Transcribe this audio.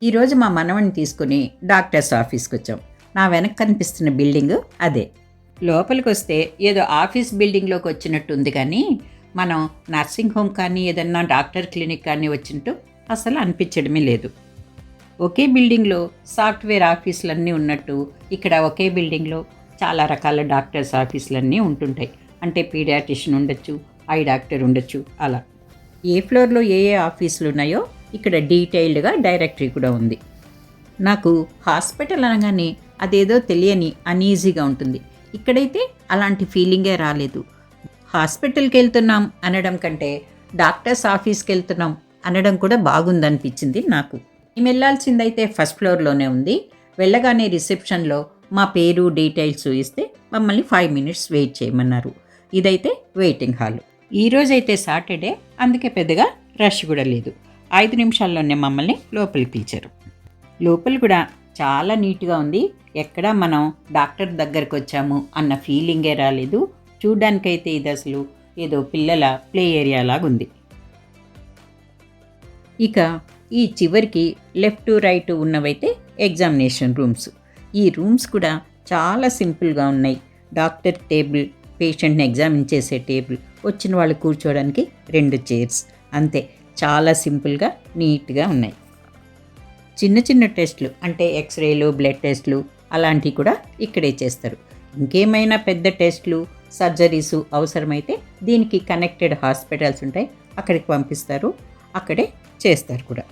ఈరోజు మా మనవడిని తీసుకుని డాక్టర్స్ ఆఫీస్కి వచ్చాం. నా వెనక కనిపిస్తున్న బిల్డింగ్ అదే. లోపలికి వస్తే ఏదో ఆఫీస్ బిల్డింగ్లోకి వచ్చినట్టు ఉంది, కానీ మనం నర్సింగ్ హోమ్ కానీ ఏదన్నా డాక్టర్ క్లినిక్ కానీ వచ్చినట్టు అసలు అనిపించడమే లేదు. ఒకే బిల్డింగ్లో సాఫ్ట్వేర్ ఆఫీసులన్నీ ఉన్నట్టు ఇక్కడ ఒకే బిల్డింగ్లో చాలా రకాల డాక్టర్స్ ఆఫీసులన్నీ ఉంటుంటాయి. అంటే పీడియాట్రిషియన్ ఉండొచ్చు, ఐ డాక్టర్ ఉండొచ్చు. అలా ఏ ఫ్లోర్లో ఏ ఏ ఆఫీసులు ఉన్నాయో ఇక్కడ డీటెయిల్డ్గా డైరెక్టరీ కూడా ఉంది. నాకు హాస్పిటల్ అనగానే అదేదో తెలియని అన్ఈజీగా ఉంటుంది. ఇక్కడైతే అలాంటి ఫీలింగే రాలేదు. హాస్పిటల్కి వెళ్తున్నాం అనడం కంటే డాక్టర్స్ ఆఫీస్కి వెళ్తున్నాం అనడం కూడా బాగుందనిపించింది నాకు. మేము వెళ్ళాల్సిందైతే ఫస్ట్ ఫ్లోర్లోనే ఉంది. వెళ్ళగానే రిసెప్షన్లో మా పేరు డీటెయిల్స్ ఇస్తే మమ్మల్ని 5 minutes వెయిట్ చేయమన్నారు. ఇదైతే వెయిటింగ్ హాల్. ఈరోజైతే సాటర్డే, అందుకే పెద్దగా రష్ కూడా లేదు. 5 నిమిషాల్లోనే మమ్మల్ని లోపలికి పిలిచారు. లోపల కూడా చాలా నీట్గా ఉంది. ఎక్కడా మనం డాక్టర్ దగ్గరకు వచ్చాము అన్న ఫీలింగే రాలేదు. చూడ్డానికైతే ఇది అసలు ఏదో పిల్లల ప్లే ఏరియా లాగా ఉంది. ఇక ఈ చివరికి లెఫ్ట్ రైట్ ఉన్నవైతే ఎగ్జామినేషన్ రూమ్స్. ఈ రూమ్స్ కూడా చాలా సింపుల్గా ఉన్నాయి. డాక్టర్ టేబుల్, పేషెంట్ని ఎగ్జామిన్ చేసే టేబుల్, వచ్చిన వాళ్ళు కూర్చోవడానికి 2 చైర్స్, అంతే. చాలా సింపుల్గా నీట్గా ఉన్నాయి. చిన్న చిన్న టెస్టులు అంటే ఎక్స్రేలు, బ్లడ్ టెస్టులు అలాంటివి కూడా ఇక్కడే చేస్తారు. ఇంకేమైనా పెద్ద టెస్టులు, సర్జరీసు అవసరమైతే దీనికి కనెక్టెడ్ హాస్పిటల్స్ ఉంటాయి, అక్కడికి పంపిస్తారు, అక్కడే చేస్తారు కూడా.